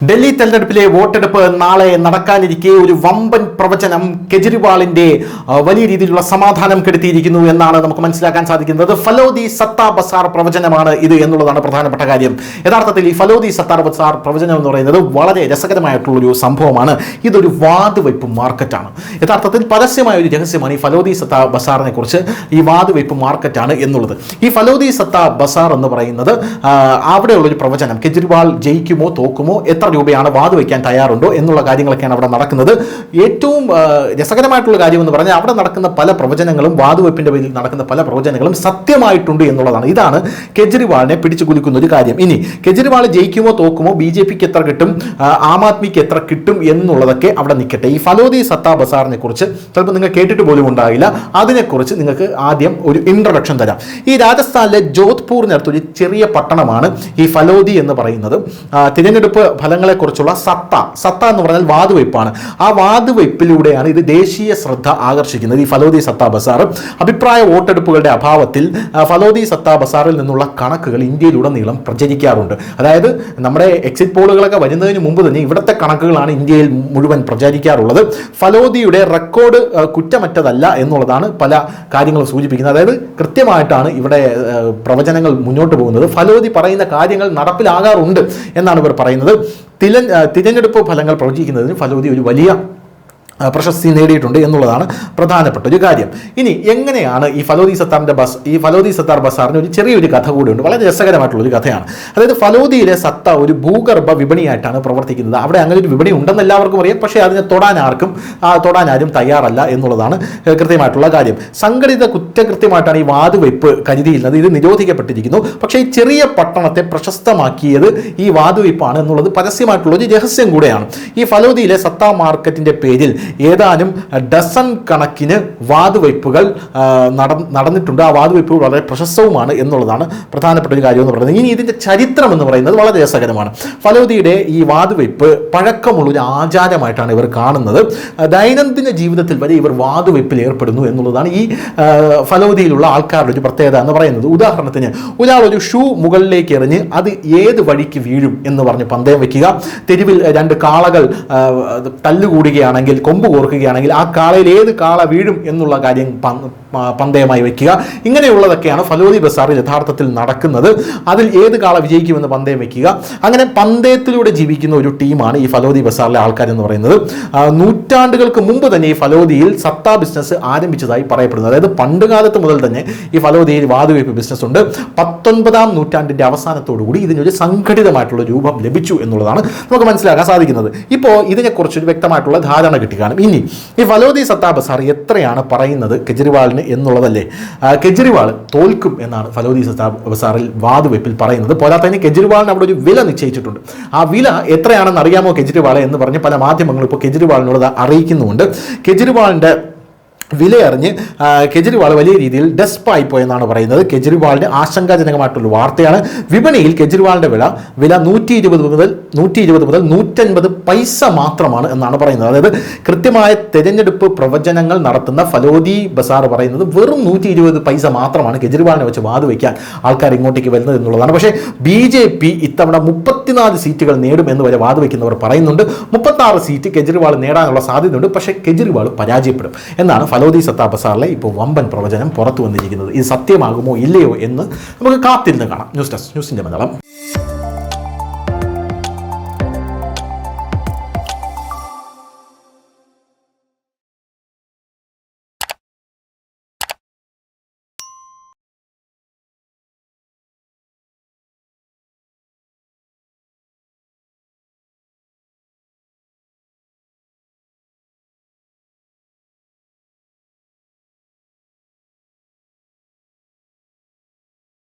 ഡൽഹി തെരഞ്ഞെടുപ്പിലെ വോട്ടെടുപ്പ് നാളെ നടക്കാനിരിക്കെ ഒരു വമ്പൻ പ്രവചനം കെജ്രിവാളിന്റെ വലിയ രീതിയിലുള്ള സമാധാനം കെടുത്തിയിരിക്കുന്നു എന്നാണ് നമുക്ക് മനസ്സിലാക്കാൻ സാധിക്കുന്നത്. ഫലോദി സത്താ ബസാർ പ്രവചനമാണ് ഇത് എന്നുള്ളതാണ് പ്രധാനപ്പെട്ട കാര്യം. യഥാർത്ഥത്തിൽ ഈ ഫലോദി സത്താ ബസാർ പ്രവചനം എന്ന് പറയുന്നത് വളരെ രസകരമായിട്ടുള്ളൊരു സംഭവമാണ്. ഇതൊരു വാതുവയ്പ് മാർക്കറ്റാണ്. യഥാർത്ഥത്തിൽ പരസ്യമായ ഒരു രഹസ്യമാണ് ഈ ഫലോദി സത്താ ബസാറിനെ കുറിച്ച്. ഈ വാതുവയ്പ് മാർക്കറ്റാണ് എന്നുള്ളത്. ഈ ഫലോദി സത്താ ബസാർ എന്ന് പറയുന്നത് അവിടെയുള്ളൊരു പ്രവചനം, കെജ്രിവാൾ ജയിക്കുമോ തോക്കുമോ, എത്ര രൂപയാണ് വാത് വയ്ക്കാൻ തയ്യാറുണ്ടോ എന്നുള്ള കാര്യങ്ങളൊക്കെയാണ് അവിടെ നടക്കുന്നത്. ഏറ്റവും രസകരമായിട്ടുള്ള കാര്യം എന്ന് പറഞ്ഞാൽ അവിടെ നടക്കുന്ന പല പ്രവചനങ്ങളും, വാതുവയ്പ്പിന്റെ പേരിൽ നടക്കുന്ന പല പ്രവചനങ്ങളും സത്യമായിട്ടുണ്ട് എന്നുള്ളതാണ്. ഇതാണ് കെജ്രിവാളിനെ പിടിച്ചു കുലുക്കുന്ന ഒരു കാര്യം. ഇനി കെജ്രിവാൾ ജയിക്കുമോ തോക്കുമോ, BJPക്ക് എത്ര കിട്ടും, ആം ആദ്മിക്ക് എത്ര കിട്ടും എന്നുള്ളതൊക്കെ അവിടെ നിൽക്കട്ടെ. ഈ ഫലോദി സത്താ ബസാറിനെ കുറിച്ച് ചിലപ്പോൾ നിങ്ങൾ കേട്ടിട്ട് പോലും ഉണ്ടാകില്ല. അതിനെക്കുറിച്ച് നിങ്ങൾക്ക് ആദ്യം ഒരു ഇൻട്രൊഡക്ഷൻ തരാം. ഈ രാജസ്ഥാനിലെ ജോധ്പൂരിനടുത്തൊരു ചെറിയ പട്ടണമാണ് ഈ ഫലോദി എന്ന് പറയുന്നത്. തിരഞ്ഞെടുപ്പ് ഫലങ്ങളെക്കുറിച്ചുള്ള സത്ത എന്ന് പറഞ്ഞാൽ വാതുവയ്പ്പാണ്. ആ വാതുവയ്പ്പിലൂടെയാണ് ഇത് ദേശീയ ശ്രദ്ധ ആകർഷിക്കുന്നത്. ഈ ഫലോദി സത്താ ബസാർ അഭിപ്രായ വോട്ടെടുപ്പുകളുടെ അഭാവത്തിൽ ഫലോദി സത്താ ബസാറിൽ നിന്നുള്ള കണക്കുകൾ ഇന്ത്യയിലുടനീളം പ്രചരിക്കാറുണ്ട്. അതായത് നമ്മുടെ എക്സിറ്റ് പോളുകളൊക്കെ വരുന്നതിന് മുമ്പ് തന്നെ ഇവിടുത്തെ കണക്കുകളാണ് ഇന്ത്യയിൽ മുഴുവൻ പ്രചരിക്കാറുള്ളത്. ഫലോദിയുടെ റെക്കോർഡ് കുറ്റമറ്റതല്ല എന്നുള്ളതാണ് പല കാര്യങ്ങളും സൂചിപ്പിക്കുന്നത്. അതായത് കൃത്യമായിട്ടാണ് ഇവിടെ പ്രവചനങ്ങൾ മുന്നോട്ട് പോകുന്നത്. ഫലോദി പറയുന്ന കാര്യങ്ങൾ നടപ്പിലാകാറുണ്ട് എന്നാണ് ഇവർ പറയുന്നത്. തിരഞ്ഞെടുപ്പ് ഫലങ്ങൾ പ്രവചിക്കുന്നതിന് ഫലോദി ഒരു വലിയ പ്രശസ്തി നേടിയിട്ടുണ്ട് എന്നുള്ളതാണ് പ്രധാനപ്പെട്ട ഒരു കാര്യം. ഇനി എങ്ങനെയാണ് ഈ ഫലോദി സത്താർ ബസാറിന് ഒരു ചെറിയൊരു കഥ കൂടിയുണ്ട്. വളരെ രസകരമായിട്ടുള്ളൊരു കഥയാണ്. അതായത് ഫലോദിയിലെ സത്ത ഒരു ഭൂഗർഭ വിപണിയായിട്ടാണ് പ്രവർത്തിക്കുന്നത്. അവിടെ അങ്ങനെ ഒരു വിപണി ഉണ്ടെന്ന് എല്ലാവർക്കും അറിയാം. പക്ഷേ അതിനെ തൊടാനാരും തയ്യാറല്ല എന്നുള്ളതാണ് കൃത്യമായിട്ടുള്ള കാര്യം. സംഘടിത കുറ്റകൃത്യമായിട്ടാണ് ഈ വാതുവയ്പ് കരുതിയിരുന്നത്. ഇത് നിരോധിക്കപ്പെട്ടിരിക്കുന്നു. പക്ഷേ ഈ ചെറിയ പട്ടണത്തെ പ്രശസ്തമാക്കിയത് ഈ വാതുവയ്പ്പാണ് എന്നുള്ളത് പരസ്യമായിട്ടുള്ള ഒരു രഹസ്യം കൂടെയാണ്. ഈ ഫലോദിയിലെ സത്താ മാർക്കറ്റിന്റെ പേരിൽ ഏതാനും ഡസൺ കണക്കിന് വാതുവയ്പ്പുകൾ നടന്നിട്ടുണ്ട്. ആ വാതുവയ്പ്പുകൾ വളരെ പ്രശസ്തവുമാണ് എന്നുള്ളതാണ് പ്രധാനപ്പെട്ട ഒരു കാര്യം എന്ന് പറയുന്നത്. ഇനി ഇതിന്റെ ചരിത്രം എന്ന് പറയുന്നത് വളരെ രസകരമാണ്. ഫലോദിയുടെ ഈ വാതുവയ്പ് പഴക്കമുള്ളൊരു ആചാരമായിട്ടാണ് ഇവർ കാണുന്നത്. ദൈനംദിന ജീവിതത്തിൽ വരെ ഇവർ വാതുവയ്പ്പിൽ ഏർപ്പെടുന്നു എന്നുള്ളതാണ് ഈ ഫലോദിയിലുള്ള ആൾക്കാരുടെ ഒരു പ്രത്യേകത എന്ന് പറയുന്നത്. ഉദാഹരണത്തിന് ഒരാൾ ഒരു ഷൂ മുകളിലേക്ക് എറിഞ്ഞ് അത് ഏത് വഴിക്ക് വീഴും എന്ന് പറഞ്ഞ് പന്തയം വയ്ക്കുക. തെരുവിൽ രണ്ട് കാളകൾ തല്ലുകൂടുകയാണെങ്കിൽ, കൊമ്പ് കോർക്കുകയാണെങ്കിൽ ആ കാളയിൽ ഏത് കാള വീഴും എന്നുള്ള കാര്യം പന്തയമായി വയ്ക്കുക. ഇങ്ങനെയുള്ളതൊക്കെയാണ് ഫലോദി ബസാറിൽ യഥാർത്ഥത്തിൽ നടക്കുന്നത്. അതിൽ ഏത് കാള വിജയിക്കുമെന്ന് പന്തയം വയ്ക്കുക. അങ്ങനെ പന്തയത്തിലൂടെ ജീവിക്കുന്ന ഒരു ടീമാണ് ഈ ഫലോദി ബസാറിലെ ആൾക്കാരെന്ന് പറയുന്നത്. നൂറ്റാണ്ടുകൾക്ക് മുമ്പ് തന്നെ ഈ ഫലോദിയിൽ സത്താ ബിസിനസ് ആരംഭിച്ചതായി പറയപ്പെടുന്നു. അതായത് പണ്ട് കാലത്ത് മുതൽ തന്നെ ഈ ഫലോദിയിൽ വാതുവയ്പ് ബിസിനസ് ഉണ്ട്. 19ാം നൂറ്റാണ്ടിന്റെ അവസാനത്തോടുകൂടി ഇതിനൊരു സംഘടിതമായിട്ടുള്ള രൂപം ലഭിച്ചു എന്നുള്ളതാണ് നമുക്ക് മനസ്സിലാക്കാൻ സാധിക്കുന്നത്. ഇപ്പോൾ ഇതിനെക്കുറിച്ചൊരു വ്യക്തമായിട്ടുള്ള ധാരണ കിട്ടി കാണും. ഇനി ഈ ഫലോദി സത്താ ബസാർ എത്രയാണ് പറയുന്നത് കെജ്രിവാളിന് എന്നുള്ളതല്ലേ. കെജ്രിവാൾ തോൽക്കും എന്നാണ് ഫലോദി സത്താ ബസാറിൽ വാതുവയ്പ്പിൽ പറയുന്നത്. പോരാത്തതിന് കെജ്രിവാളിന് അവിടെ ഒരു വില നിശ്ചയിച്ചിട്ടുണ്ട്. ആ വില എത്രയാണെന്ന് അറിയാമോ കെജ്രിവാളെ എന്ന് പറഞ്ഞ് പല മാധ്യമങ്ങളും ഇപ്പോൾ കെജ്രിവാളിനോട് അറിയിക്കുന്നുമുണ്ട്. കെജ്രിവാളിന്റെ വിലയറിഞ്ഞ് കെജ്രിവാൾ വലിയ രീതിയിൽ ഡെസ്പായിപ്പോയെന്നാണ് പറയുന്നത്. കെജ്രിവാളിന് ആശങ്കാജനകമായിട്ടുള്ള വാർത്തയാണ്. വിപണിയിൽ കെജ്രിവാളിന്റെ വില 120 മുതൽ 150 പൈസ മാത്രമാണ് എന്നാണ് പറയുന്നത്. അതായത് കൃത്യമായ തെരഞ്ഞെടുപ്പ് പ്രവചനങ്ങൾ നടത്തുന്ന ഫലോദി ബസാർ പറയുന്നത് വെറും 120 പൈസ മാത്രമാണ് കെജ്രിവാളിനെ വെച്ച് വാതുവയ്ക്കാൻ ആൾക്കാർ ഇങ്ങോട്ടേക്ക് വരുന്നത് എന്നുള്ളതാണ്. പക്ഷേ BJP ഇത്തവണ 34 സീറ്റുകൾ നേടും എന്ന് വരെ വാതുവയ്ക്കുന്നവർ പറയുന്നുണ്ട്. 36 സീറ്റ് കെജ്രിവാൾ നേടാനുള്ള സാധ്യതയുണ്ട്. പക്ഷേ കെജ്രിവാൾ പരാജയപ്പെടും എന്നാണ് ഫലോദി സത്താ ബസാറിലെ ഇപ്പോൾ വമ്പൻ പ്രവചനം പുറത്തു വന്നിരിക്കുന്നത്. ഇത് സത്യമാകുമോ ഇല്ലയോ എന്ന് നമുക്ക് കാത്തിരുന്ന് കാണാം. ന്യൂസ് ഡെസ്ക്, ന്യൂസിന്റെ മലയാളം.